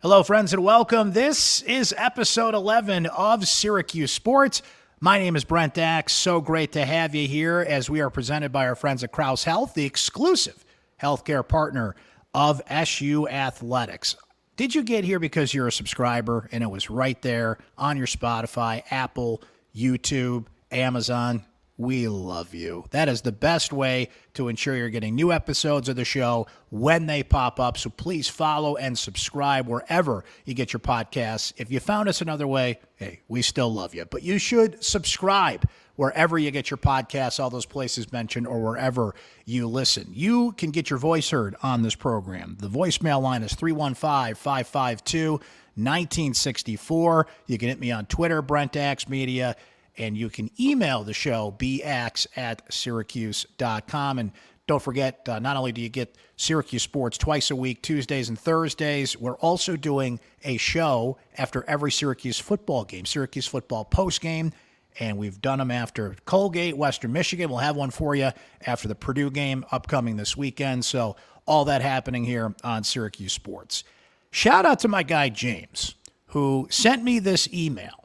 Hello, friends, and welcome. This is episode 11 of Syracuse Sports. My name is Brent Axe. So great to have you here as we are presented by our friends at Krause Health, the exclusive healthcare partner of SU Athletics. Did you get here because you're a subscriber and it was right there on your Spotify, Apple, YouTube, Amazon? We love you. That is the best way to ensure you're getting new episodes of the show when they pop up. So please follow and subscribe wherever you get your podcasts. If you found us another way, hey, we still love you. But you should subscribe wherever you get your podcasts, all those places mentioned, or wherever you listen. You can get your voice heard on this program. The voicemail line is 315-552-1964. You can hit me on Twitter, Brent Axe Media. And you can email the show, bx@syracuse.com. And don't forget, not only do you get Syracuse Sports twice a week, Tuesdays and Thursdays, we're also doing a show after every Syracuse football game, Syracuse football postgame. And we've done them after Colgate, Western Michigan. We'll have one for you after the Purdue game upcoming this weekend. So all that happening here on Syracuse Sports. Shout out to my guy, James, who sent me this email.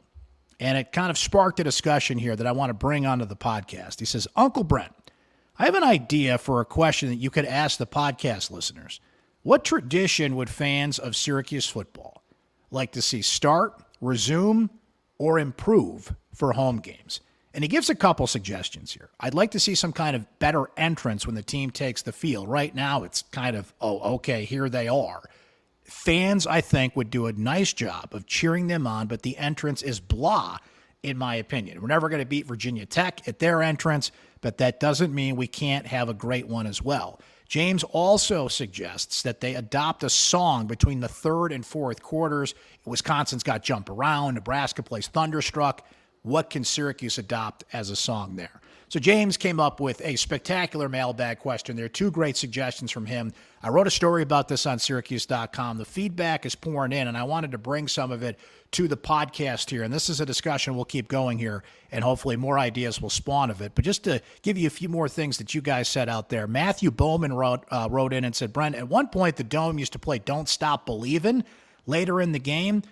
And it kind of sparked a discussion here that I want to bring onto the podcast. He says, Uncle Brent, I have an idea for a question that you could ask the podcast listeners. What tradition would fans of Syracuse football like to see start, resume, or improve for home games? And he gives a couple suggestions here. I'd like to see some kind of better entrance when the team takes the field. Right now, it's kind of, oh, okay, here they are. Fans, I think, would do a nice job of cheering them on, but the entrance is blah, in my opinion. We're never going to beat Virginia Tech at their entrance, but that doesn't mean we can't have a great one as well. James also suggests that they adopt a song between the third and fourth quarters. Wisconsin's got Jump Around. Nebraska plays Thunderstruck. What can Syracuse adopt as a song there? So James came up with a spectacular mailbag question. There are two great suggestions from him. I wrote a story about this on syracuse.com. The feedback is pouring in, and I wanted to bring some of it to the podcast here. And this is a discussion we'll keep going here, and hopefully more ideas will spawn of it. But just to give you a few more things that you guys said out there, Matthew Bowman wrote in and said, Brent, at one point the Dome used to play Don't Stop Believin'. Later in the game,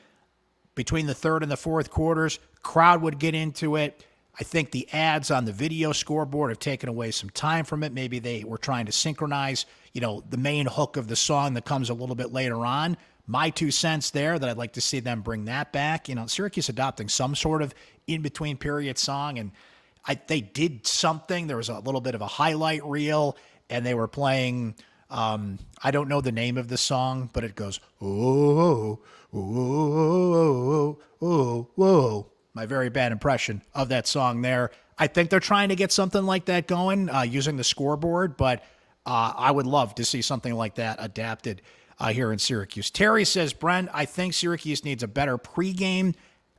between the third and the fourth quarters, crowd would get into it. I think the ads on the video scoreboard have taken away some time from it. Maybe they were trying to synchronize, the main hook of the song that comes a little bit later on. My 2 cents there that I'd like to see them bring that back. Syracuse adopting some sort of in-between period song, and they did something. There was a little bit of a highlight reel, and they were playing, I don't know the name of the song, but it goes, oh, oh, oh, oh, oh, oh. My very bad impression of that song there. I think they're trying to get something like that going using the scoreboard, but I would love to see something like that adapted here in Syracuse. Terry says, Brent, I think Syracuse needs a better pregame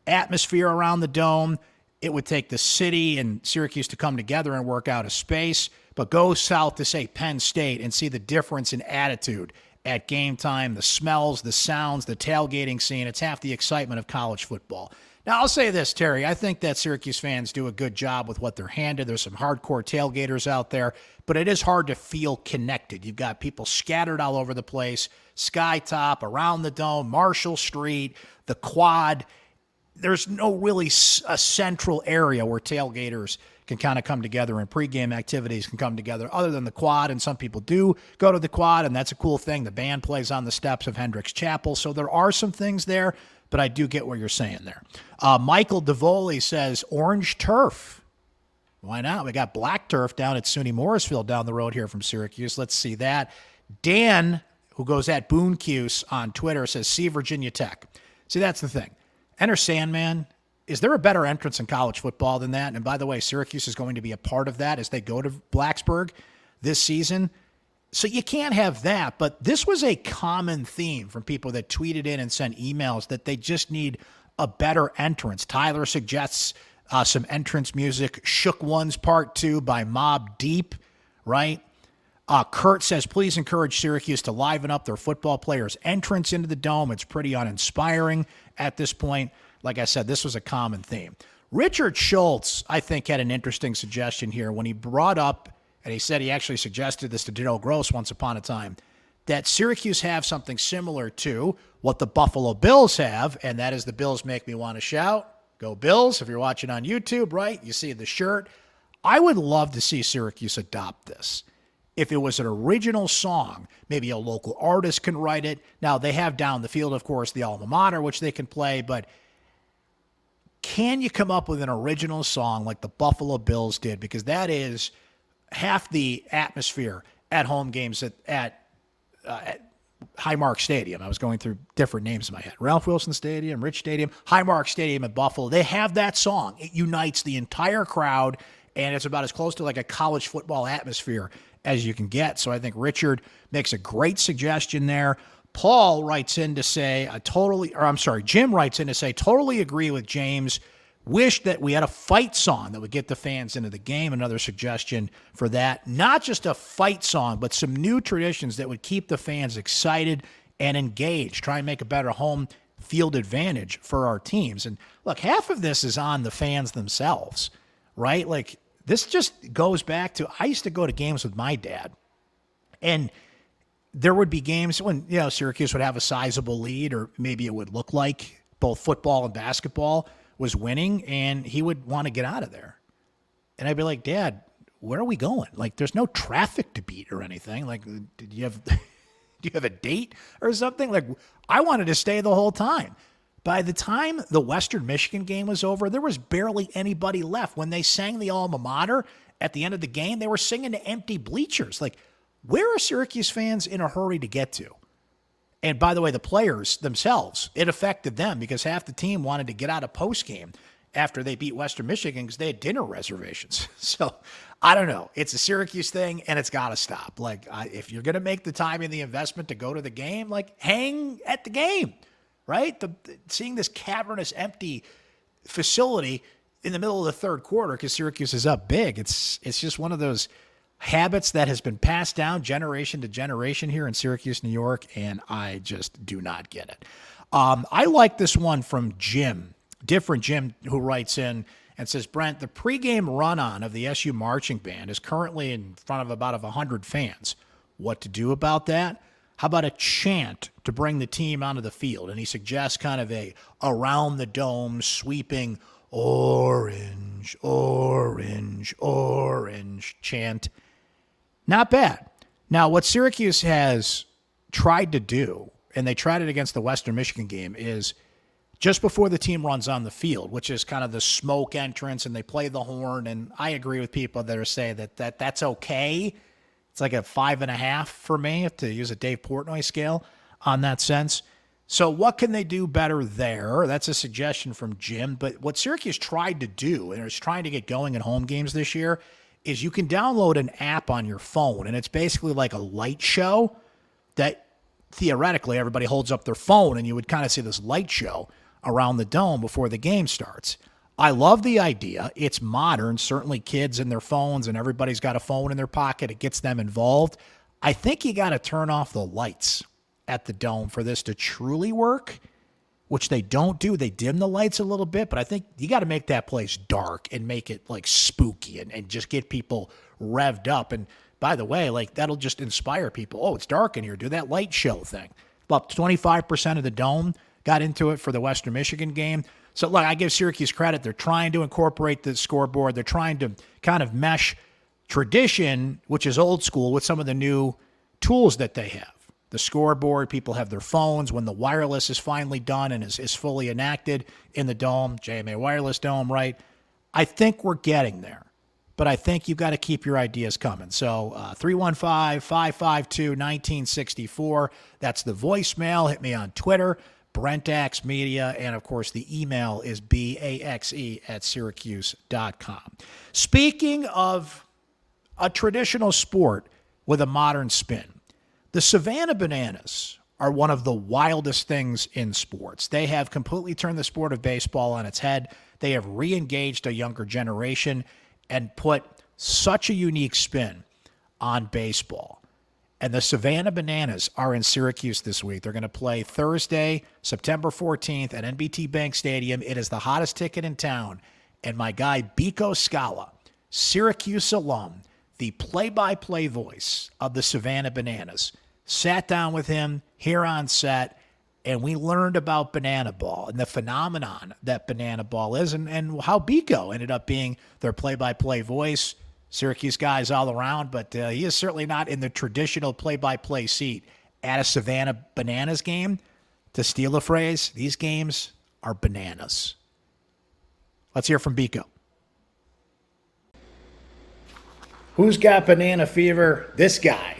atmosphere around the Dome. It would take the city and Syracuse to come together and work out a space, but go south to, say, Penn State and see the difference in attitude at game time, the smells, the sounds, the tailgating scene. It's half the excitement of college football. Now, I'll say this, Terry. I think that Syracuse fans do a good job with what they're handed. There's some hardcore tailgaters out there, but it is hard to feel connected. You've got people scattered all over the place, Skytop, around the Dome, Marshall Street, the Quad. There's no really a central area where tailgaters can kind of come together and pregame activities can come together other than the Quad, and some people do go to the Quad, and that's a cool thing. The band plays on the steps of Hendricks Chapel, so there are some things there, but I do get what you're saying there. Michael DeVoli says, orange turf. Why not? We got black turf down at SUNY Morrisville down the road here from Syracuse. Let's see that. Dan, who goes at Boone Cuse on Twitter, says, see Virginia Tech. See, that's the thing. Enter Sandman. Is there a better entrance in college football than that? And by the way, Syracuse is going to be a part of that as they go to Blacksburg this season. So you can't have that, but this was a common theme from people that tweeted in and sent emails that they just need a better entrance. Tyler suggests some entrance music, Shook Ones Part 2 by Mobb Deep, right? Kurt says, please encourage Syracuse to liven up their football players' entrance into the Dome. It's pretty uninspiring at this point. Like I said, this was a common theme. Richard Schultz, I think, had an interesting suggestion here when he brought up, and he said he actually suggested this to Darrell Gross once upon a time, that Syracuse have something similar to what the Buffalo Bills have, and that is the Bills Make Me Want to Shout. Go Bills. If you're watching on YouTube, right, you see the shirt. I would love to see Syracuse adopt this. If it was an original song, maybe a local artist can write it. Now, they have down the field, of course, the alma mater, which they can play, but can you come up with an original song like the Buffalo Bills did? Because that is half the atmosphere at home games at Highmark Stadium. I was going through different names in my head. Ralph Wilson Stadium, Rich Stadium, Highmark Stadium at Buffalo. They have that song. It unites the entire crowd, and it's about as close to like a college football atmosphere as you can get. So I think Richard makes a great suggestion there. Paul writes in to say, Jim writes in to say, totally agree with James. Wish that we had a fight song that would get the fans into the game. Another suggestion for that. Not just a fight song, but some new traditions that would keep the fans excited and engaged. Try and make a better home field advantage for our teams. And look, half of this is on the fans themselves, right? Like, this just goes back to, I used to go to games with my dad, and there would be games when, Syracuse would have a sizable lead, or maybe it would look like both football and basketball was winning, and he would want to get out of there. And I'd be like, Dad, where are we going? Like, there's no traffic to beat or anything. Like, do you have a date or something? Like, I wanted to stay the whole time. By the time the Western Michigan game was over, there was barely anybody left. When they sang the alma mater at the end of the game, they were singing to empty bleachers. Like, where are Syracuse fans in a hurry to get to? And by the way, the players themselves, it affected them because half the team wanted to get out of postgame after they beat Western Michigan because they had dinner reservations. So I don't know. It's a Syracuse thing, and it's got to stop. Like, if you're going to make the time and the investment to go to the game, like, hang at the game, right? Seeing this cavernous, empty facility in the middle of the third quarter because Syracuse is up big, it's just one of those habits that has been passed down generation to generation here in Syracuse, New York, and I just do not get it. I like this one from Jim, different Jim, who writes in and says, Brent, the pregame run-on of the SU marching band is currently in front of about 100 fans. What to do about that? How about a chant to bring the team onto the field? And he suggests kind of a around the dome sweeping orange, orange, orange chant. Not bad. Now, what Syracuse has tried to do, and they tried it against the Western Michigan game, is just before the team runs on the field, which is kind of the smoke entrance, and they play the horn, and I agree with people that are saying that's okay. It's like a 5.5 for me, to use a Dave Portnoy scale on that sense. So what can they do better there? That's a suggestion from Jim. But what Syracuse tried to do, and is trying to get going in home games this year, is you can download an app on your phone, and it's basically like a light show that theoretically everybody holds up their phone, and you would kind of see this light show around the dome before the game starts. I love the idea. It's modern. Certainly kids and their phones, and everybody's got a phone in their pocket. It gets them involved. I think you got to turn off the lights at the dome for this to truly work, which they don't do. They dim the lights a little bit, but I think you got to make that place dark and make it like spooky and just get people revved up. And by the way, like, that'll just inspire people. Oh, it's dark in here. Do that light show thing. About 25% of the dome got into it for the Western Michigan game. So, look, I give Syracuse credit. They're trying to incorporate the scoreboard. They're trying to kind of mesh tradition, which is old school, with some of the new tools that they have. The scoreboard, people have their phones. When the wireless is finally done and is fully enacted in the dome, JMA Wireless Dome, right? I think we're getting there. But I think you've got to keep your ideas coming. So 315-552-1964. That's the voicemail. Hit me on Twitter, Brent Axe Media, and, of course, the email is baxe@syracuse.com. Speaking of a traditional sport with a modern spin, the Savannah Bananas are one of the wildest things in sports. They have completely turned the sport of baseball on its head. They have re-engaged a younger generation and put such a unique spin on baseball. And the Savannah Bananas are in Syracuse this week. They're going to play Thursday, September 14th at NBT Bank Stadium. It is the hottest ticket in town. And my guy, Biko Skalla, Syracuse alum, the play-by-play voice of the Savannah Bananas, sat down with him here on set, and we learned about banana ball and the phenomenon that banana ball is, and how Biko ended up being their play-by-play voice. Syracuse guys all around, but he is certainly not in the traditional play-by-play seat at a Savannah Bananas game. To steal a phrase, these games are bananas. Let's hear from Biko. Who's got banana fever? This guy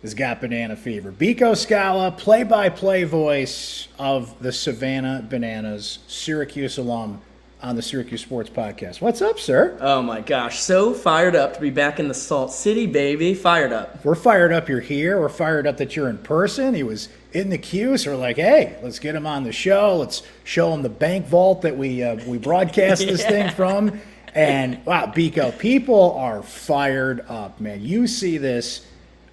has got banana fever. Biko Skalla, play-by-play voice of the Savannah Bananas, Syracuse alum on the Syracuse Sports podcast. What's up, sir? Oh my gosh, so fired up to be back in the Salt City, baby. Fired up. We're fired up you're here. We're fired up that you're in person. He was in the queue, so we're like, hey, let's get him on the show. Let's show him the bank vault that we broadcast this thing from. And wow, Biko, people are fired up, man. You see this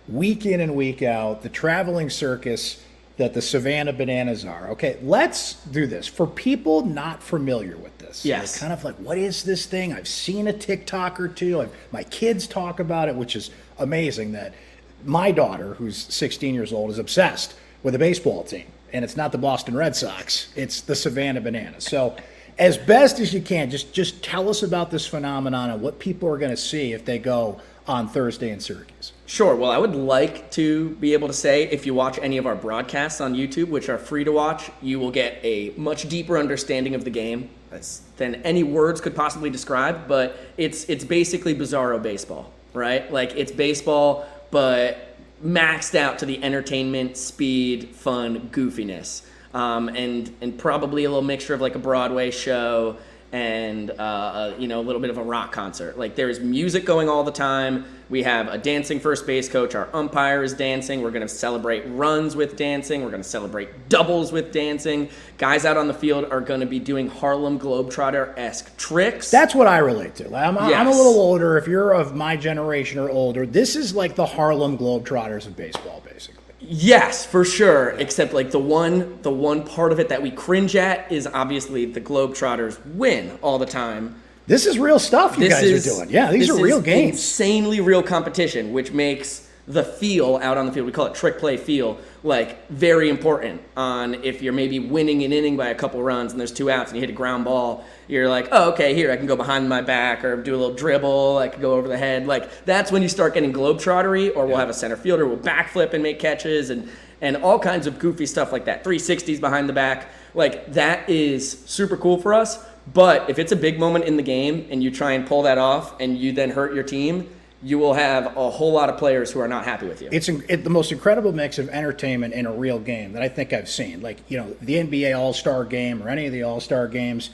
week in and week out, the traveling circus that the Savannah Bananas are. Okay, let's do this. For people not familiar with this, yes, kind of like, what is this thing? I've seen a TikTok or two. My kids talk about it, which is amazing that my daughter, who's 16 years old, is obsessed with a baseball team. And it's not the Boston Red Sox. It's the Savannah Bananas. So as best as you can, just tell us about this phenomenon and what people are going to see if they go on Thursday in Syracuse. Sure. Well, I would like to be able to say if you watch any of our broadcasts on YouTube, which are free to watch, you will get a much deeper understanding of the game than any words could possibly describe. But it's basically bizarro baseball, right? Like, it's baseball, but maxed out to the entertainment, speed, fun, goofiness, and probably a little mixture of like a Broadway show and a little bit of a rock concert. Like, there's music going all the time. We have a dancing first base coach. Our umpire is dancing. We're going to celebrate runs with dancing. We're going to celebrate doubles with dancing. Guys out on the field are going to be doing Harlem Globetrotter-esque tricks. That's what I relate to. I'm a little older. If you're of my generation or older, this is like the Harlem Globetrotters of baseball, basically. Yes, for sure. Except like the one part of it that we cringe at is obviously the Globetrotters win all the time. This is real stuff you guys are doing. Yeah, these are real games. Insanely real competition, which makes the feel out on the field, we call it trick play feel, like very important on if you're maybe winning an inning by a couple runs and there's 2 outs and you hit a ground ball, you're like, oh, okay, here, I can go behind my back or do a little dribble, I can go over the head. Like, that's when you start getting globetrottery, or we'll have a center fielder will backflip and make catches and all kinds of goofy stuff like that. 360s behind the back. Like, that is super cool for us. But if it's a big moment in the game and you try and pull that off and you then hurt your team, you will have a whole lot of players who are not happy with you. It's the most incredible mix of entertainment in a real game that I think I've seen. Like, the NBA All-Star game or any of the All-Star games,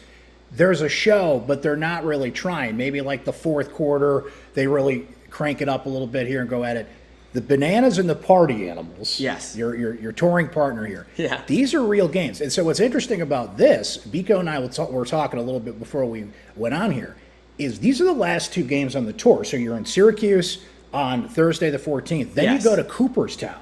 there's a show, but they're not really trying. Maybe like the fourth quarter, they really crank it up a little bit here and go at it. The Bananas and the Party Animals, yes, your touring partner here, yeah, these are real games. And so what's interesting about this, Biko and I were talking a little bit before we went on here, is these are the last 2 games on the tour. So you're in Syracuse on Thursday the 14th. Then you go to Cooperstown.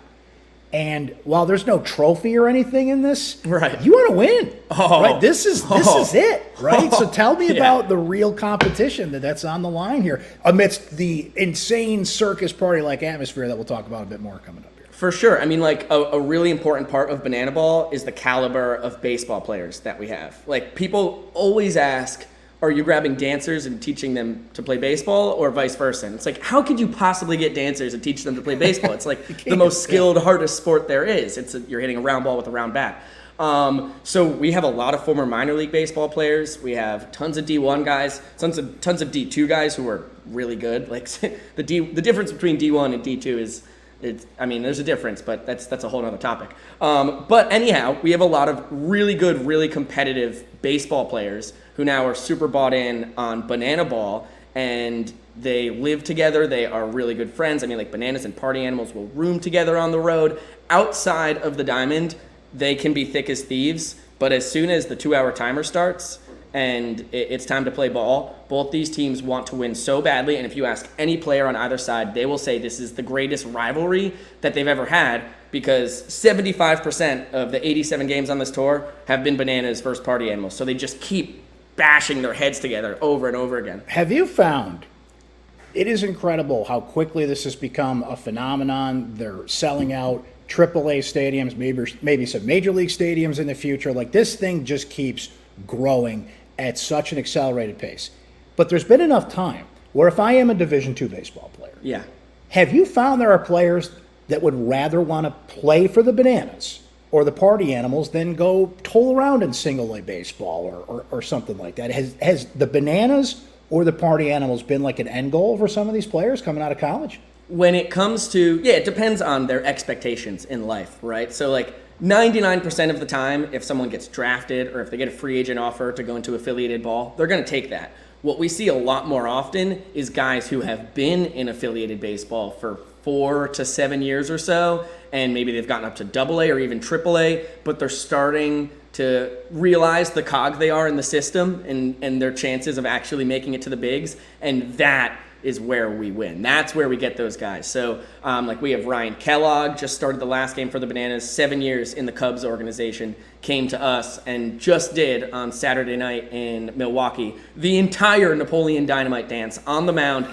And while there's no trophy or anything in this, right, you want to win. Right? This is it, right? So tell me about the real competition that's on the line here amidst the insane circus party-like atmosphere that we'll talk about a bit more coming up here. For sure. I mean, like, a really important part of Banana Ball is the caliber of baseball players that we have. Like, people always ask, are you grabbing dancers and teaching them to play baseball or vice versa? And it's like, how could you possibly get dancers and teach them to play baseball? It's like the most skilled, hardest sport there is. You're hitting a round ball with a round bat. So we have a lot of former minor league baseball players. We have tons of D1 guys, tons of D2 guys who are really good. Like, the difference between D1 and D2 there's a difference, but that's a whole other topic. But anyhow, we have a lot of really good, really competitive baseball players who now are super bought in on Banana Ball, and they live together. They are really good friends. I mean, like, Bananas and Party Animals will room together on the road. Outside of the diamond, they can be thick as thieves, but as soon as the 2-hour timer starts and it's time to play ball, both these teams want to win so badly. And if you ask any player on either side, they will say this is the greatest rivalry that they've ever had, because 75% of the 87 games on this tour have been Bananas versus Party Animals. So they just keep bashing their heads together over and over again. Have you found it is incredible how quickly this has become a phenomenon? They're selling out AAA stadiums, maybe some major league stadiums in the future. Like, this thing just keeps growing at such an accelerated pace. But there's been enough time where if I am a Division II baseball player, Yeah. have you found there are players that would rather want to play for the Bananas or the Party Animals than go toll around in single A baseball or something like that? Has the Bananas or the Party Animals been like an end goal for some of these players coming out of college? When it comes to, it depends on their expectations in life, right? So like 99% of the time, if someone gets drafted or if they get a free agent offer to go into affiliated ball, they're going to take that. What we see a lot more often is guys who have been in affiliated baseball for 4 to 7 years or so, and maybe they've gotten up to AA or even AAA, but they're starting to realize the cog they are in the system and their chances of actually making it to the bigs, and that is where we win. That's where we get those guys. So like we have Ryan Kellogg, just started the last game for the Bananas, 7 years in the Cubs organization, came to us and just did on Saturday night in Milwaukee the entire Napoleon Dynamite dance on the mound.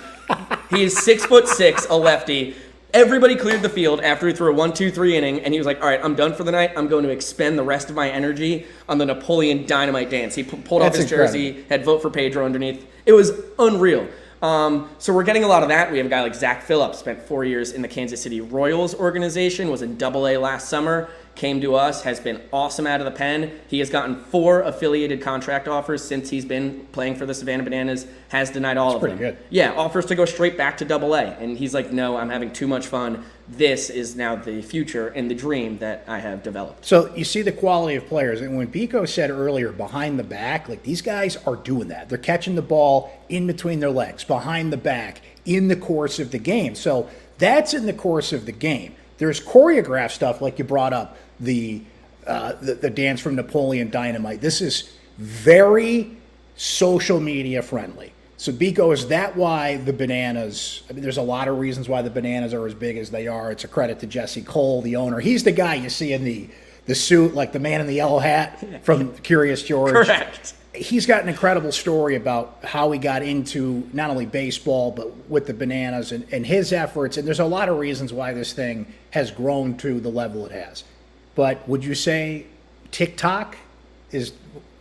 He is 6'6", a lefty. Everybody cleared the field after he threw a 1-2-3 inning, and he was like, all right, I'm done for the night. I'm going to expend the rest of my energy on the Napoleon Dynamite dance. He pulled off his jersey, had Vote for Pedro underneath. It was unreal. So we're getting a lot of that. We have a guy like Zach Phillips, spent 4 years in the Kansas City Royals organization, was in AA last summer, came to us, has been awesome out of the pen. He has gotten 4 affiliated contract offers since he's been playing for the Savannah Bananas, has denied all of them. That's pretty good. Yeah, offers to go straight back to AA. And he's like, no, I'm having too much fun. This is now the future and the dream that I have developed. So you see the quality of players. And when Biko said earlier, behind the back, like, these guys are doing that. They're catching the ball in between their legs, behind the back, in the course of the game. So that's in the course of the game. There's choreographed stuff, like you brought up, the dance from Napoleon Dynamite. This is very social media friendly. So Biko, is that why the Bananas, I mean, there's a lot of reasons why the Bananas are as big as they are. It's a credit to Jesse Cole, the owner. He's the guy you see in the suit, like the man in the yellow hat from Curious George. Correct. He's got an incredible story about how he got into not only baseball, but with the Bananas and his efforts. And there's a lot of reasons why this thing has grown to the level it has. But would you say Tik Tok is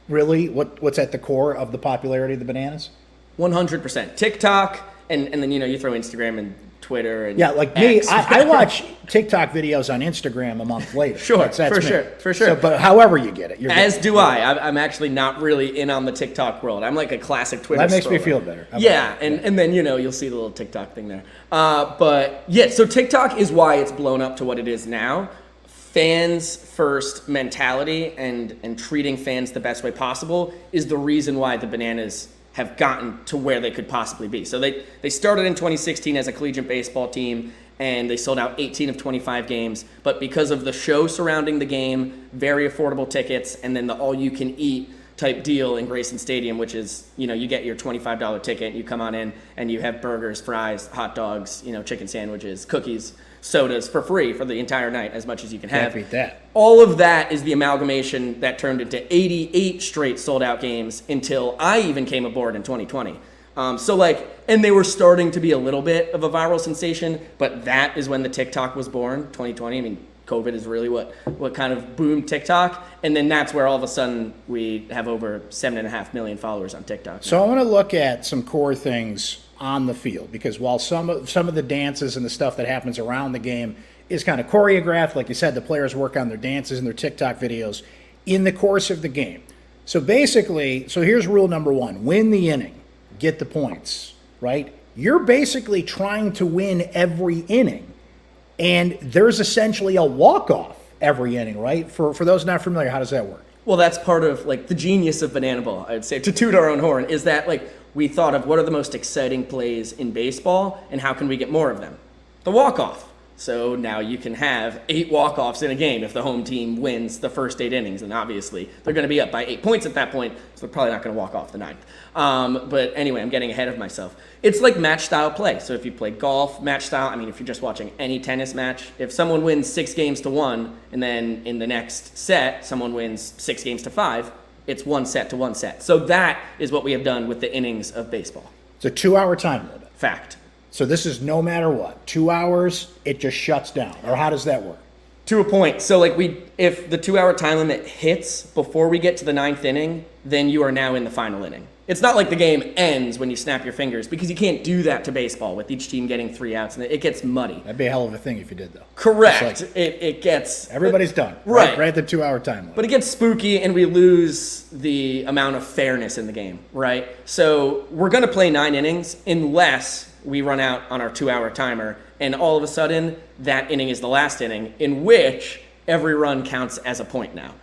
really what's at the core of the popularity of the Bananas? 100%. TikTok, and then, you throw Instagram and Twitter and like X. me, I watch TikTok videos on Instagram a month later. Sure, that's for me. sure, for sure. So, but however you get it. As do I. I'm actually not really in on the TikTok world. I'm like a classic Twitter That makes me scroller. feel better. And then, you'll see the little TikTok thing there. But yeah, so TikTok is why it's blown up to what it is now. Fans first mentality and treating fans the best way possible is the reason why the Bananas have gotten to where they could possibly be. So they started in 2016 as a collegiate baseball team, and they sold out 18 of 25 games. But because of the show surrounding the game, very affordable tickets, and then the all-you-can-eat type deal in Grayson Stadium, which is, you get your $25 ticket, you come on in, and you have burgers, fries, hot dogs, chicken sandwiches, cookies, sodas for free for the entire night, as much as you can have. Can't beat that. All of that is the amalgamation that turned into 88 straight sold-out games until I even came aboard in 2020. And they were starting to be a little bit of a viral sensation, but that is when the TikTok was born, 2020. I mean, COVID is really what kind of boomed TikTok, and then that's where all of a sudden we have over 7.5 million followers on TikTok now. So I want to look at some core things on the field, because while some of the dances and the stuff that happens around the game is kind of choreographed, like you said, the players work on their dances and their TikTok videos in the course of the game. So basically, here's rule number 1: win the inning, get the points, right? You're basically trying to win every inning, and there's essentially a walk-off every inning, right? For those not familiar, how does that work? Well, that's part of the genius of Banana Ball, I'd say, to toot our own horn, is that we thought of what are the most exciting plays in baseball and how can we get more of them? The walk-off. So now you can have 8 walk-offs in a game if the home team wins the first 8 innings, and obviously they're going to be up by 8 points at that point, so they're probably not going to walk off the 9th. But anyway, I'm getting ahead of myself. It's like match-style play. So if you play golf, match-style, if you're just watching any tennis match, if someone wins 6 games to 1, and then in the next set someone wins 6 games to 5, it's 1 set to 1 set. So that is what we have done with the innings of baseball. It's a 2-hour time limit. Fact. So this is no matter what. 2 hours, it just shuts down. Or how does that work? To a point. So like if the 2-hour time limit hits before we get to the 9th inning, then you are now in the final inning. It's not like the game ends when you snap your fingers, because you can't do that to baseball with each team getting 3 outs, and it gets muddy. That'd be a hell of a thing if you did, though. Correct. It gets... Everybody's done. Right. Right at the 2-hour time limit. But it gets spooky, and we lose the amount of fairness in the game, right? So we're going to play 9 innings unless we run out on our 2-hour timer, and all of a sudden, that inning is the last inning, in which every run counts as a point now.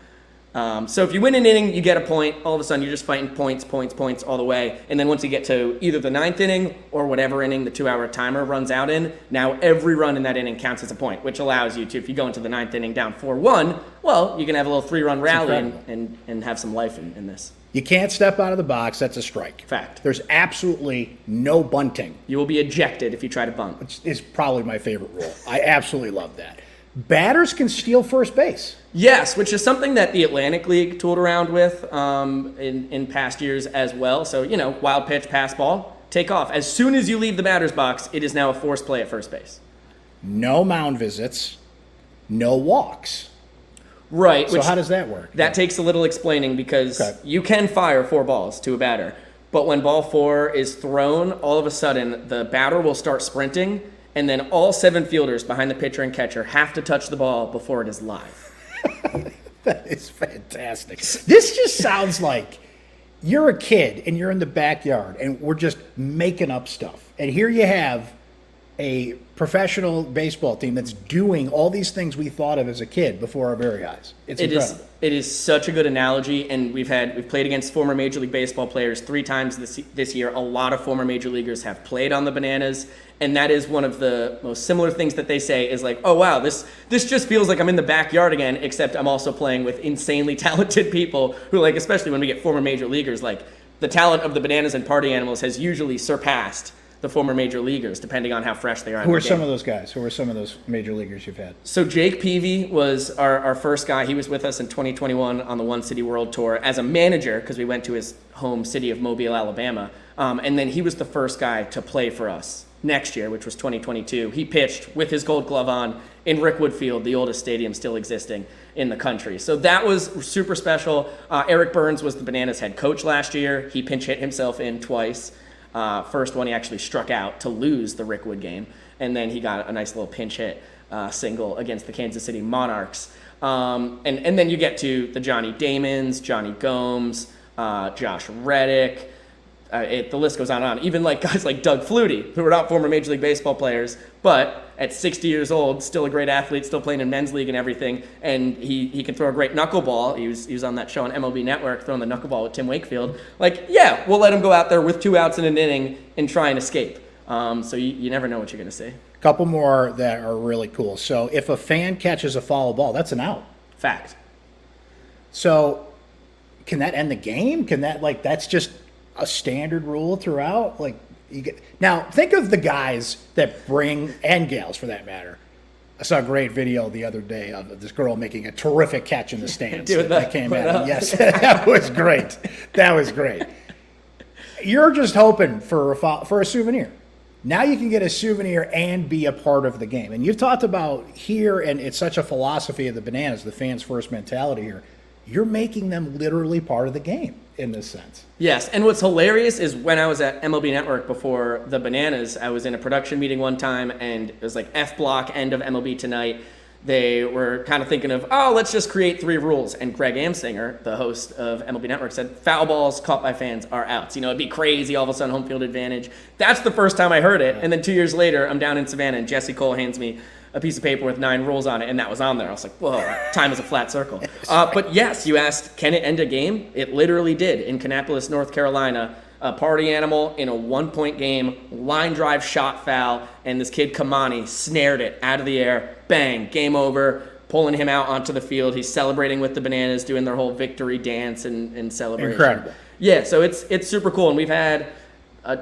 So if you win an inning, you get a point. All of a sudden, you're just fighting points all the way. And then once you get to either the 9th inning or whatever inning the 2-hour timer runs out in, now every run in that inning counts as a point, which allows you to, if you go into the 9th inning down 4-1, well, you can have a little 3-run rally and have some life in this. You can't step out of the box. That's a strike. Fact. There's absolutely no bunting. You will be ejected if you try to bunt. Which is probably my favorite rule. I absolutely love that. Batters can steal first base. Yes, which is something that the Atlantic League tooled around with in past years as well. So, wild pitch, pass ball, take off. As soon as you leave the batter's box, it is now a forced play at first base. No mound visits, no walks. Right. So how does that work? That takes a little explaining, because you can fire 4 balls to a batter. But when ball 4 is thrown, all of a sudden the batter will start sprinting, and then all 7 fielders behind the pitcher and catcher have to touch the ball before it is live. That is fantastic. This just sounds like you're a kid and you're in the backyard and we're just making up stuff. And here you have a professional baseball team that's doing all these things we thought of as a kid before our very eyes. It's incredible. It is such a good analogy, and we've played against former Major League Baseball players 3 times this year. A lot of former Major Leaguers have played on the Bananas, and that is one of the most similar things that they say is like, oh wow, this just feels like I'm in the backyard again, except I'm also playing with insanely talented people who, like, especially when we get former Major Leaguers, like the talent of the Bananas and Party Animals has usually surpassed the former Major Leaguers, depending on how fresh they are. Who are some of those guys? Who are some of those Major Leaguers you've had? So Jake Peavy was our first guy. He was with us in 2021 on the One City World Tour as a manager, because we went to his home city of Mobile, Alabama. And then he was the first guy to play for us next year, which was 2022. He pitched with his gold glove on in Rickwood Field, the oldest stadium still existing in the country. So that was super special. Eric Burns was the Bananas head coach last year. He pinch hit himself in twice. First one he actually struck out to lose the Rickwood game, and then he got a nice little pinch hit single against the Kansas City Monarchs. And then you get to the Johnny Damons, Johnny Gomes, Josh Reddick. The list goes on and on. Even like guys like Doug Flutie, who are not former Major League Baseball players, but at 60 years old, still a great athlete, still playing in men's league and everything, and he can throw a great knuckleball. He was on that show on MLB Network, throwing the knuckleball with Tim Wakefield. Like, yeah, we'll let him go out there with 2 outs in an inning and try and escape. So you never know what you're going to see. A couple more that are really cool. So if a fan catches a foul ball, that's an out. Fact. So can that end the game? Can that, like, that's just a standard rule throughout? Like, now think of the guys that bring, and gals for that matter. I saw a great video the other day of this girl making a terrific catch in the stands. that came out. Yes, that was great. That was great. You're just hoping for a souvenir. Now you can get a souvenir and be a part of the game. And you've talked about here, and it's such a philosophy of the Bananas, the fans first mentality here. You're making them literally part of the game in this sense. Yes, and what's hilarious is when I was at MLB Network before the Bananas, I was in a production meeting one time, and it was like F block, end of MLB Tonight. They were kind of thinking of, let's just create 3 rules. And Greg Amsinger, the host of MLB Network, said foul balls caught by fans are outs. It'd be crazy, all of a sudden home field advantage. That's the first time I heard it. And then 2 years later, I'm down in Savannah, and Jesse Cole hands me a piece of paper with 9 rules on it, and that was on there. I was like, whoa, time is a flat circle. But yes, you asked, can it end a game? It literally did. In Kannapolis, North Carolina, a Party Animal in a 1-point game, line drive shot foul, and this kid Kamani snared it out of the air, bang, game over, pulling him out onto the field. He's celebrating with the Bananas, doing their whole victory dance and celebration. Incredible. Yeah, so it's super cool, and we've had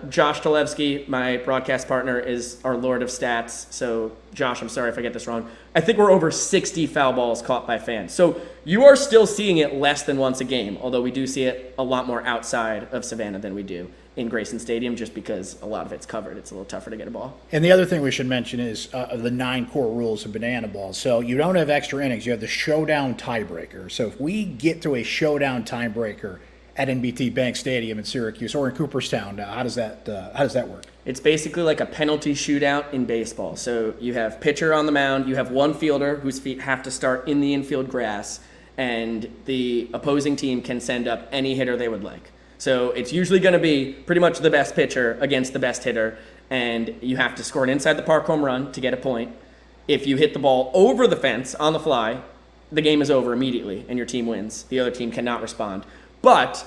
Josh Talevsky, my broadcast partner, is our lord of stats. So, Josh, I'm sorry if I get this wrong. I think we're over 60 foul balls caught by fans. So you are still seeing it less than once a game, although we do see it a lot more outside of Savannah than we do in Grayson Stadium, just because a lot of it's covered. It's a little tougher to get a ball. And the other thing we should mention is the 9 core rules of banana ball. So you don't have extra innings. You have the showdown tiebreaker. So if we get to a showdown tiebreaker at NBT Bank Stadium in Syracuse or in Cooperstown, how does that work? It's basically like a penalty shootout in baseball. So you have pitcher on the mound, you have one fielder whose feet have to start in the infield grass, and the opposing team can send up any hitter they would like. So it's usually going to be pretty much the best pitcher against the best hitter, and you have to score an inside the park home run to get a point. If you hit the ball over the fence on the fly, the game is over immediately and your team wins. The other team cannot respond. But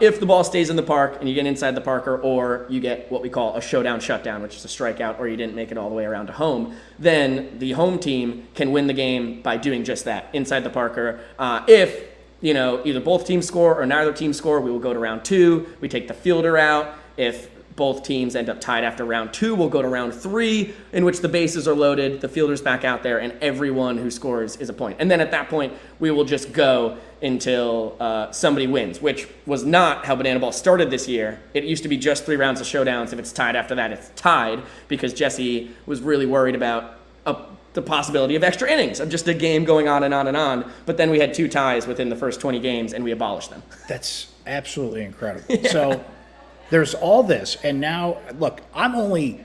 if the ball stays in the park and you get inside the parker, or you get what we call a showdown shutdown, which is a strikeout, or you didn't make it all the way around to home, then the home team can win the game by doing just that, inside the parker. If either both teams score or neither team score, we will go to round 2. We take the fielder out. If both teams end up tied after round 2, we'll go to round 3, in which the bases are loaded, the fielder's back out there, and everyone who scores is a point. And then at that point, we will just go until somebody wins, which was not how banana ball started this year. It used to be just 3 rounds of showdowns. If it's tied after that, it's tied, because Jesse was really worried about the possibility of extra innings, of just a game going on and on and on. But then we had 2 ties within the first 20 games, and we abolished them. That's absolutely incredible. Yeah. So there's all this, and now, look, I'm only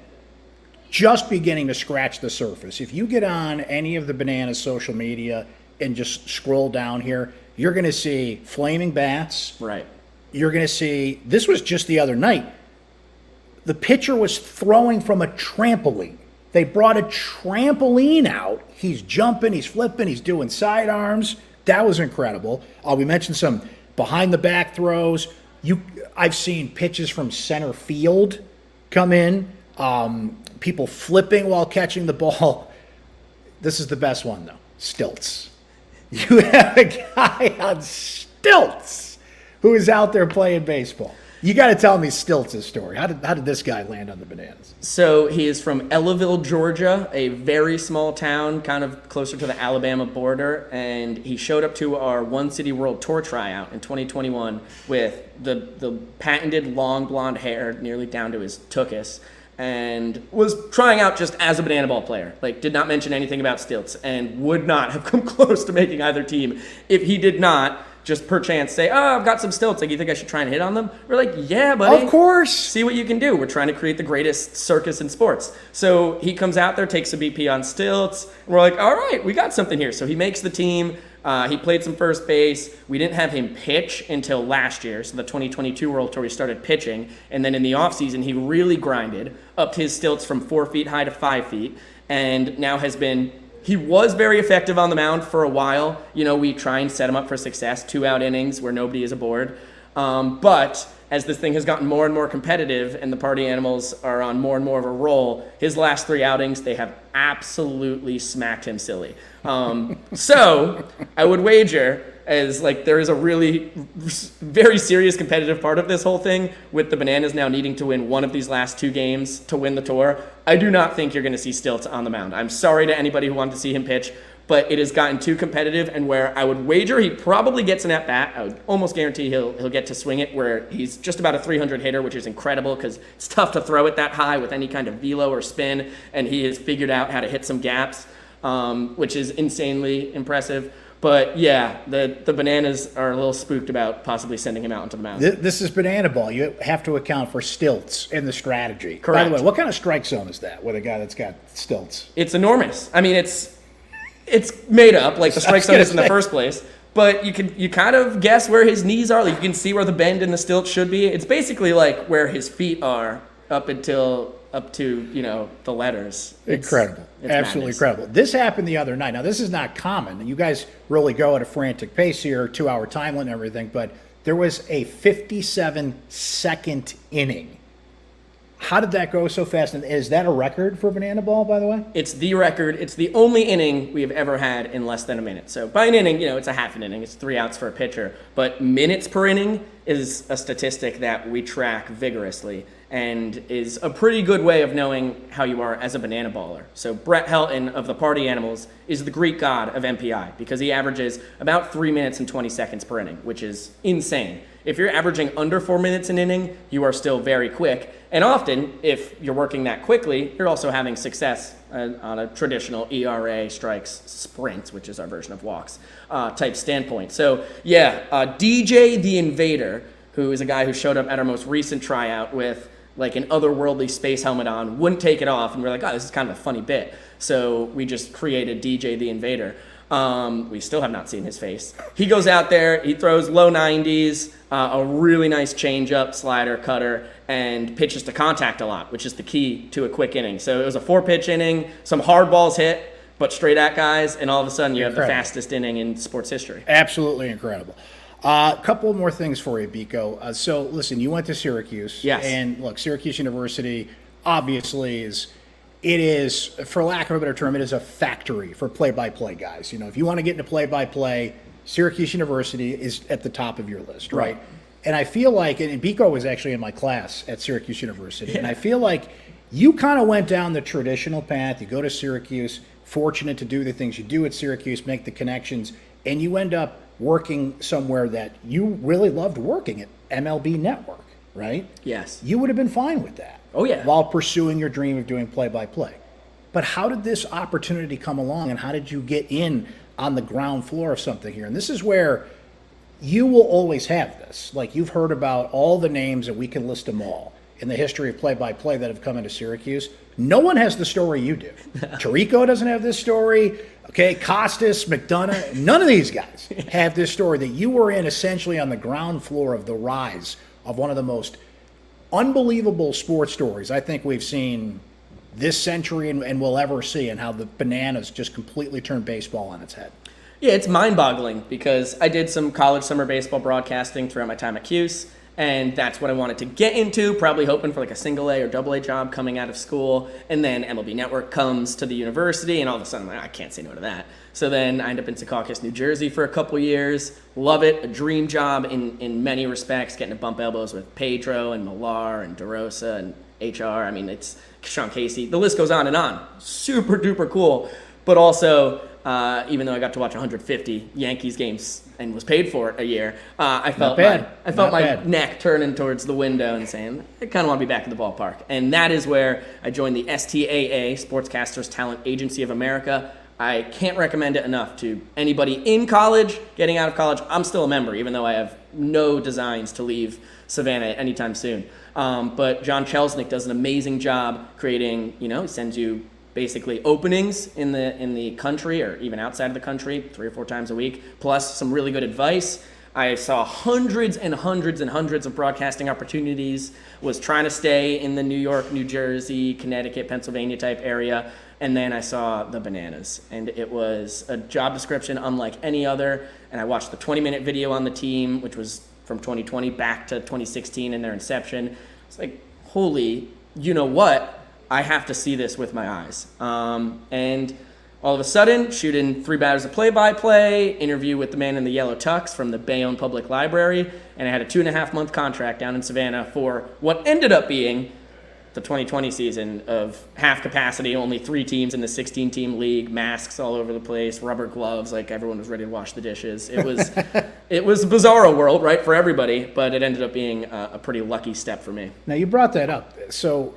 just beginning to scratch the surface. If you get on any of the Bananas social media and just scroll down here, you're going to see flaming bats. Right. You're going to see, this was just the other night, the pitcher was throwing from a trampoline. They brought a trampoline out. He's jumping, he's flipping, he's doing sidearms. That was incredible. We mentioned some behind-the-back throws. I've seen pitches from center field come in, people flipping while catching the ball. This is the best one, though, stilts. You have a guy on stilts who is out there playing baseball. You got to tell me Stilts' story. How did this guy land on the Bananas? So he is from Ellaville, Georgia, a very small town, kind of closer to the Alabama border, and he showed up to our One City World Tour tryout in 2021 with the patented long blonde hair nearly down to his tuchus, and was trying out just as a banana ball player. Like, did not mention anything about stilts, and would not have come close to making either team if he did not just perchance say, oh, I've got some stilts. Like, you think I should try and hit on them? We're like, yeah, buddy. Of course. See what you can do. We're trying to create the greatest circus in sports. So he comes out there, takes a BP on stilts. And we're like, all right, we got something here. So he makes the team. He played some first base. We didn't have him pitch until last year. So the 2022 World Tour, he started pitching. And then in the offseason, he really grinded, upped his stilts from 4 feet high to 5 feet, and now has been... He was very effective on the mound for a while. We try and set him up for success, 2-out innings where nobody is aboard. But as this thing has gotten more and more competitive and the party animals are on more and more of a roll, his last 3 outings, they have absolutely smacked him silly. So I would wager, as there is a really very serious competitive part of this whole thing, with the Bananas now needing to win one of these last 2 games to win the tour. I do not think you're going to see Stilts on the mound. I'm sorry to anybody who wanted to see him pitch, but it has gotten too competitive, and where I would wager he probably gets an at-bat. I would almost guarantee he'll get to swing it, where he's just about a 300 hitter, which is incredible because it's tough to throw it that high with any kind of velo or spin, and he has figured out how to hit some gaps, which is insanely impressive. But yeah, the Bananas are a little spooked about possibly sending him out into the mound. This is banana ball. You have to account for stilts in the strategy. Correct. By the way, what kind of strike zone is that with a guy that's got stilts? It's enormous. I mean, it's made up, like the strike zone is in the first place. But you kind of guess where his knees are. Like, you can see where the bend in the stilt should be. It's basically like where his feet are up to the letters. Incredible. It's Absolutely madness. Incredible. This happened the other night. Now, this is not common. You guys really go at a frantic pace here, 2-hour time limit and everything, but there was a 57-second inning. How did that go so fast? And is that a record for banana ball, by the way? It's the record. It's the only inning we have ever had in less than a minute. So by an inning, it's a half an inning. It's 3 outs for a pitcher. But minutes per inning, is a statistic that we track vigorously and is a pretty good way of knowing how you are as a banana baller. So Brett Helton of the Party Animals is the Greek god of MPI because he averages about 3 minutes and 20 seconds per inning, which is insane. If you're averaging under 4 minutes an inning, you are still very quick. And often, if you're working that quickly, you're also having success on a traditional ERA strikes sprint, which is our version of walks, type standpoint. So DJ the Invader, who is a guy who showed up at our most recent tryout with like an otherworldly space helmet on, wouldn't take it off. And we're like, oh, this is kind of a funny bit. So we just created DJ the Invader. We still have not seen his face. He goes out there, he throws low 90s, a really nice changeup, slider, cutter, and pitches to contact a lot, which is the key to a quick inning. So it was a 4-pitch inning, some hard balls hit, but straight at guys, and all of a sudden you have the fastest inning in sports history. Absolutely incredible. A couple more things for you, Biko. So listen, you went to Syracuse. Yes. And look, Syracuse University obviously it is, for lack of a better term, it is a factory for play-by-play guys. You know, if you want to get into play-by-play, Syracuse University is at the top of your list, right? And I feel like, and Biko was actually in my class at Syracuse University, and I feel like you kind of went down the traditional path. You go to Syracuse, fortunate to do the things you do at Syracuse, make the connections, and you end up working somewhere that you really loved working at, MLB Network, right? Yes. You would have been fine with that. Oh, yeah. While pursuing your dream of doing play-by-play. But how did this opportunity come along, and how did you get in on the ground floor of something here? And this is where you will always have this. Like, you've heard about all the names, and we can list them all, in the history of play-by-play that have come into Syracuse. No one has the story you do. Tirico doesn't have this story. Okay, Costas, McDonough, none of these guys have this story that you were in essentially on the ground floor of the rise of one of the most unbelievable sports stories I think we've seen this century and will ever see, and how the Bananas just completely turned baseball on its head. Yeah, it's mind-boggling because I did some college summer baseball broadcasting throughout my time at Cuse, and that's what I wanted to get into, probably hoping for like a single A or double A job coming out of school. And then MLB Network comes to the university, and all of a sudden I'm like, I can't say no to that. So then I end up in Secaucus, New Jersey for a couple years. Love it, a dream job in many respects, getting to bump elbows with Pedro and Millar and DeRosa and HR. I mean, it's Sean Casey. The list goes on and on. Super duper cool. But also, even though I got to watch 150 Yankees games and was paid for it a year, I felt my neck turning towards the window and saying, I kind of want to be back in the ballpark. And that is where I joined the STAA, Sportscasters Talent Agency of America. I can't recommend it enough to anybody in college, getting out of college. I'm still a member, even though I have no designs to leave Savannah anytime soon. But John Chelsnick does an amazing job creating, he sends you basically openings in the country or even outside of the country 3 or 4 times a week, plus some really good advice. I saw hundreds and hundreds and hundreds of broadcasting opportunities, was trying to stay in the New York, New Jersey, Connecticut, Pennsylvania type area, and then I saw the Bananas. And it was a job description unlike any other, and I watched the 20-minute video on the team, which was from 2020 back to 2016 in their inception. It's like, holy, you know what? I have to see this with my eyes. And all of a sudden, shooting 3 batters of play-by-play, interview with the man in the yellow tux from the Bayonne Public Library, and I had a 2.5-month contract down in Savannah for what ended up being the 2020 season of half capacity, only 3 teams in the 16-team league, masks all over the place, rubber gloves, like everyone was ready to wash the dishes. It was it was a bizarro world, right, for everybody, but it ended up being a pretty lucky step for me. Now, you brought that up. So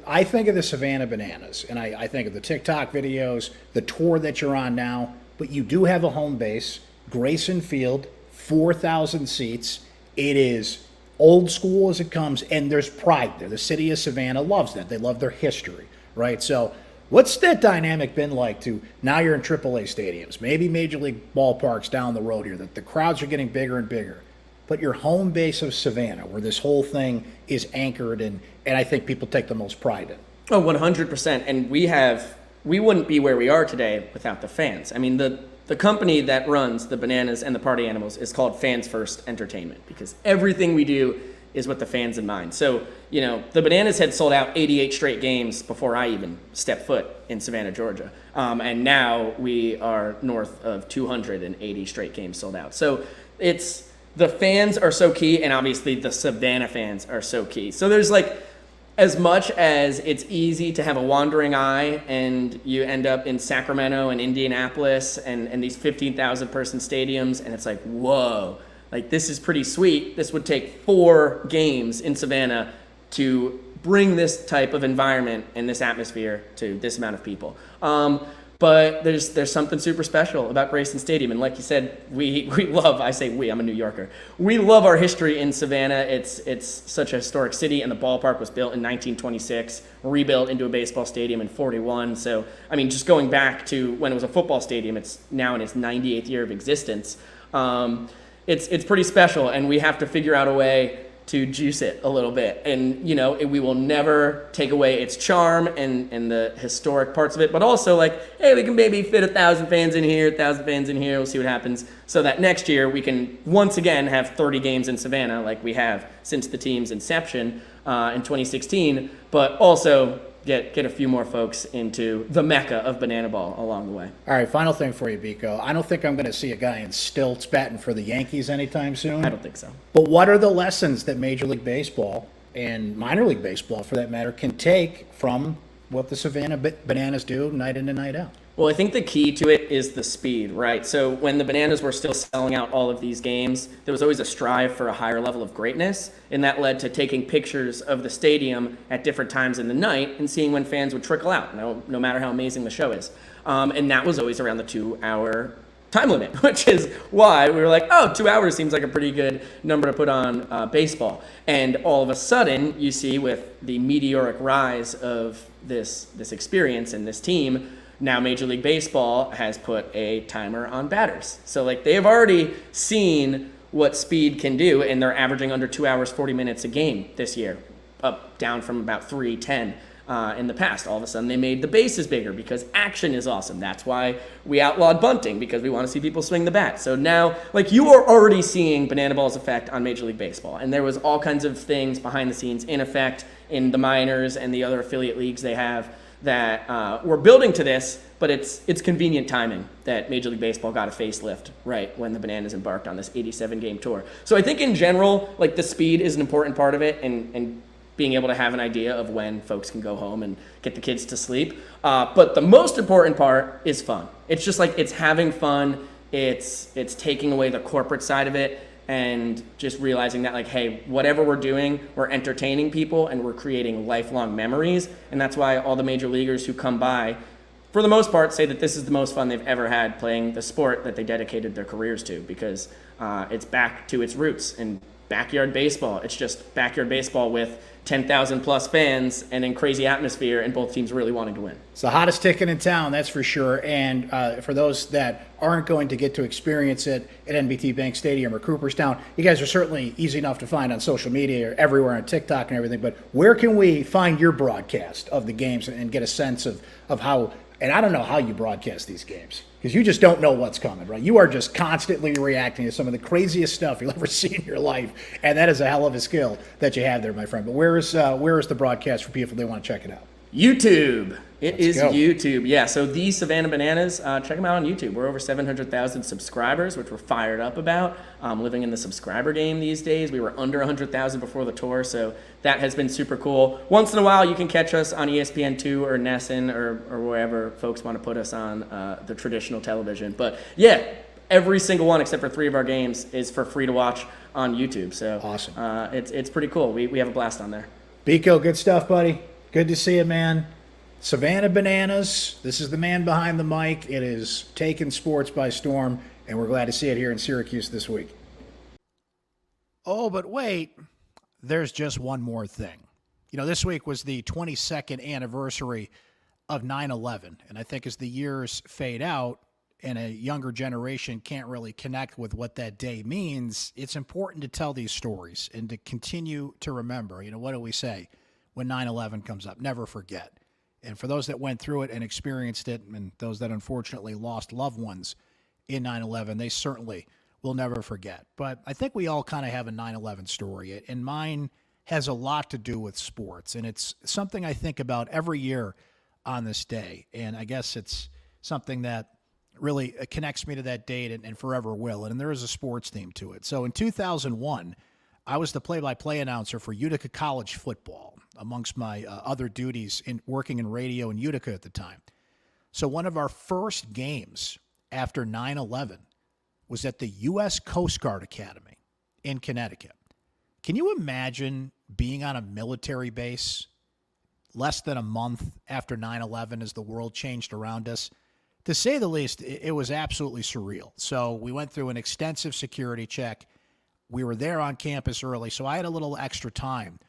I think of the Savannah Bananas, and I think of the TikTok videos, the tour that you're on now, but you do have a home base, Grayson Field, 4,000 seats. It is old school as it comes, and there's pride there. The city of Savannah loves that. They love their history, right? So what's that dynamic been like to now you're in AAA stadiums, maybe Major League ballparks down the road here, that the crowds are getting bigger and bigger, but your home base of Savannah, where this whole thing is anchored and I think people take the most pride in. Oh, 100%. And we wouldn't be where we are today without the fans. I mean, the company that runs the Bananas and the Party Animals is called Fans First Entertainment, because everything we do is with the fans in mind. So, the Bananas had sold out 88 straight games before I even stepped foot in Savannah, Georgia. And now we are north of 280 straight games sold out. So it's the fans are so key, and obviously the Savannah fans are so key. So there's like, as much as it's easy to have a wandering eye and you end up in Sacramento and Indianapolis and these 15,000 person stadiums, and it's like, whoa, like this is pretty sweet. This would take 4 games in Savannah to bring this type of environment and this atmosphere to this amount of people. But there's something super special about Grayson Stadium. And like you said, we love, I say we, I'm a New Yorker. We love our history in Savannah. It's such a historic city, and the ballpark was built in 1926, rebuilt into a baseball stadium in 41. So, I mean, just going back to when it was a football stadium, it's now in its 98th year of existence. It's pretty special, and we have to figure out a way to juice it a little bit. And, you know, we will never take away its charm and the historic parts of it, but also like, hey, we can maybe fit 1,000 fans in here, 1,000 fans in here, we'll see what happens. So that next year we can once again have 30 games in Savannah like we have since the team's inception in 2016, but also get a few more folks into the mecca of banana ball along the way. All right, final thing for you, Biko. I don't think I'm going to see a guy in stilts batting for the Yankees anytime soon. I don't think so. But what are the lessons that Major League Baseball and minor league baseball, for that matter, can take from what the Savannah Bananas do night in and night out? Well, I think the key to it is the speed, right? So when the Bananas were still selling out all of these games, there was always a strive for a higher level of greatness, and that led to taking pictures of the stadium at different times in the night and seeing when fans would trickle out, no matter how amazing the show is. And that was always around the 2-hour time limit, which is why we were like, oh, 2 hours seems like a pretty good number to put on baseball. And all of a sudden, you see with the meteoric rise of this experience and this team, now Major League Baseball has put a timer on batters. So like they've already seen what speed can do, and they're averaging under 2 hours, 40 minutes a game this year, down from about 3:10 in the past. All of a sudden they made the bases bigger because action is awesome. That's why we outlawed bunting, because we want to see people swing the bat. So now, like, you are already seeing banana ball's effect on Major League Baseball. And there was all kinds of things behind the scenes in effect in the minors and the other affiliate leagues they have that we're building to this, but it's convenient timing that Major League Baseball got a facelift right when the Bananas embarked on this 87-game tour. So I think in general, like, the speed is an important part of it, and being able to have an idea of when folks can go home and get the kids to sleep. But the most important part is fun. It's just like, it's having fun. It's taking away the corporate side of it, and just realizing that, like, hey, whatever we're doing, we're entertaining people and we're creating lifelong memories. And that's why all the major leaguers who come by, for the most part, say that this is the most fun they've ever had playing the sport that they dedicated their careers to, because it's back to its roots and backyard baseball. It's just backyard baseball with 10,000 plus fans and in crazy atmosphere, and both teams really wanting to win. It's the hottest ticket in town, that's for sure. And for those that aren't going to get to experience it at NBT Bank Stadium or Cooperstown, you guys are certainly easy enough to find on social media or everywhere on TikTok and everything. But where can we find your broadcast of the games and get a sense of how, and I don't know how you broadcast these games, because you just don't know what's coming, right? You are just constantly reacting to some of the craziest stuff you'll ever see in your life, and that is a hell of a skill that you have there, my friend. But where is the broadcast for people if they want to check it out? YouTube. It is go. YouTube. Yeah, so the Savannah Bananas, check them out on YouTube. We're over 700,000 subscribers, which we're fired up about. Living in the subscriber game these days. We were under 100,000 before the tour, so that has been super cool. Once in a while, you can catch us on ESPN2 or NESN or wherever folks want to put us on the traditional television. But yeah, every single one except for 3 of our games is for free to watch on YouTube. So awesome. It's pretty cool. We have a blast on there. Biko, good stuff, buddy. Good to see you, man. Savannah Bananas, this is the man behind the mic. It is taking sports by storm, and we're glad to see it here in Syracuse this week. Oh, but wait, there's just one more thing. You know, this week was the 22nd anniversary of 9/11, and I think as the years fade out and a younger generation can't really connect with what that day means, it's important to tell these stories and to continue to remember. You know, what do we say when 9/11 comes up? Never forget. And for those that went through it and experienced it, and those that unfortunately lost loved ones in 9/11, they certainly will never forget. But I think we all kind of have a 9/11 story, and mine has a lot to do with sports. And it's something I think about every year on this day. And I guess it's something that really connects me to that date and forever will. And there is a sports theme to it. So in 2001, I was the play-by-play announcer for Utica College football, amongst my other duties in working in radio in Utica at the time. So one of our first games after 9/11 was at the U.S. Coast Guard Academy in Connecticut. Can you imagine being on a military base less than a month after 9/11 as the world changed around us? To say the least, it was absolutely surreal. So we went through an extensive security check. We were there on campus early, so I had a little extra time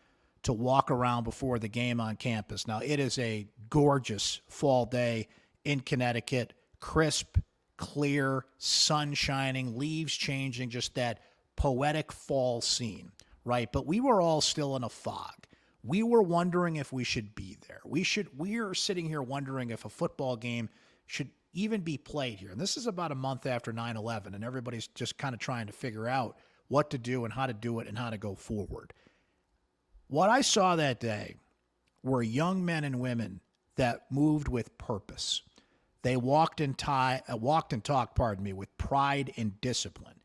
to walk around before the game on campus. Now, it is a gorgeous fall day in Connecticut, crisp, clear, sun shining, leaves changing, just that poetic fall scene, right? But we were all still in a fog. We were wondering if we should be there. We're sitting here wondering if a football game should even be played here. And this is about a month after 9/11, and everybody's just kind of trying to figure out what to do and how to do it and how to go forward. What I saw that day were young men and women that moved with purpose. They walked and talked, with pride and discipline.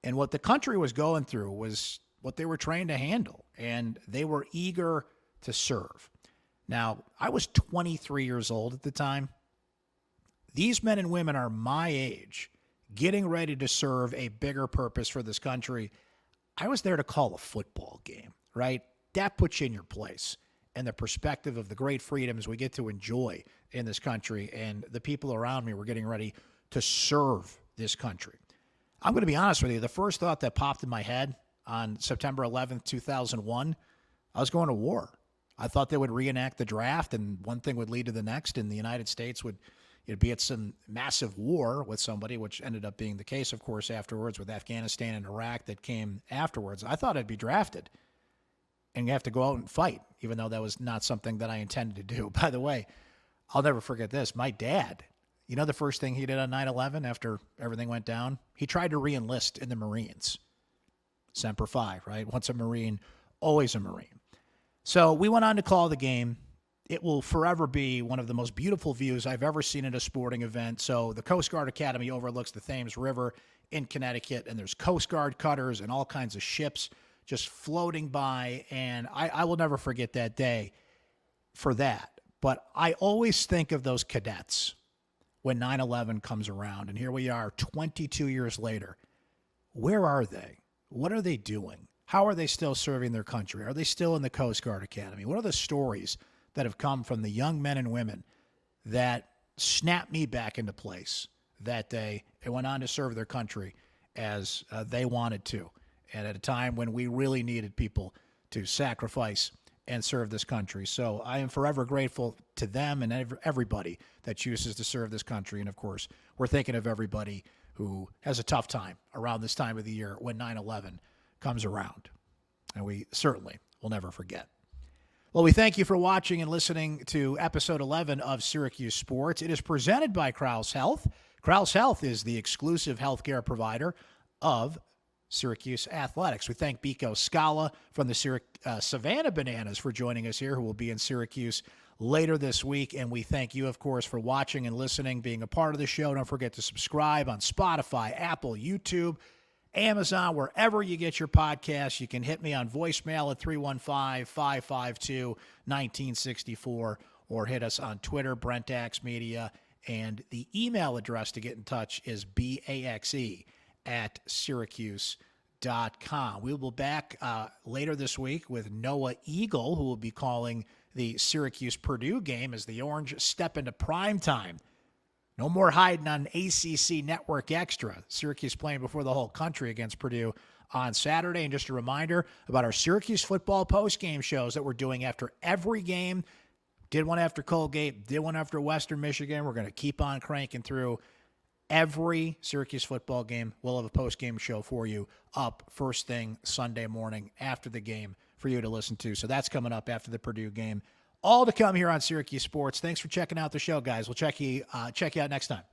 And what the country was going through was what they were trained to handle, and they were eager to serve. Now, I was 23 years old at the time. These men and women are my age, getting ready to serve a bigger purpose for this country. I was there to call a football game, right? That puts you in your place and the perspective of the great freedoms we get to enjoy in this country, and the people around me were getting ready to serve this country. I'm going to be honest with you. The first thought that popped in my head on September 11th, 2001, I was going to war. I thought they would reenact the draft, and one thing would lead to the next, and the United States would be at some massive war with somebody, which ended up being the case, of course, afterwards with Afghanistan and Iraq that came afterwards. I thought I'd be drafted and you have to go out and fight, even though that was not something that I intended to do. By the way, I'll never forget this. My dad, you know the first thing he did on 9/11 after everything went down? He tried to re-enlist in the Marines. Semper Fi, right? Once a Marine, always a Marine. So we went on to call the game. It will forever be one of the most beautiful views I've ever seen at a sporting event. So the Coast Guard Academy overlooks the Thames River in Connecticut, and there's Coast Guard cutters and all kinds of ships just floating by, and I will never forget that day for that. But I always think of those cadets when 9/11 comes around, and here we are 22 years later. Where are they? What are they doing? How are they still serving their country? Are they still in the Coast Guard Academy? What are the stories that have come from the young men and women that snapped me back into place that day and went on to serve their country as they wanted to, and at a time when we really needed people to sacrifice and serve this country? So I am forever grateful to them and everybody that chooses to serve this country. And of course, we're thinking of everybody who has a tough time around this time of the year when 9/11 comes around. And we certainly will never forget. Well, we thank you for watching and listening to episode 11 of Syracuse Sports. It is presented by Krause Health. Krause Health is the exclusive healthcare provider of Syracuse Athletics. We thank Biko Skalla from the Savannah Bananas for joining us here, who will be in Syracuse later this week. And we thank you, of course, for watching and listening, being a part of the show. Don't forget to subscribe on Spotify, Apple, YouTube, Amazon, wherever you get your podcasts. You can hit me on voicemail at 315-552-1964 or hit us on Twitter, Brent Axe Media. And the email address to get in touch is baxe@syracuse.com. We will be back later this week with Noah Eagle, who will be calling the Syracuse-Purdue game as the Orange step into prime time. No more hiding on ACC Network Extra. Syracuse playing before the whole country against Purdue on Saturday. And just a reminder about our Syracuse football post-game shows that we're doing after every game. Did one after Colgate, did one after Western Michigan. We're going to keep on cranking through. Every Syracuse football game, we'll have a post-game show for you up first thing Sunday morning after the game for you to listen to. So that's coming up after the Purdue game. All to come here on Syracuse Sports. Thanks for checking out the show, guys. We'll check you out next time.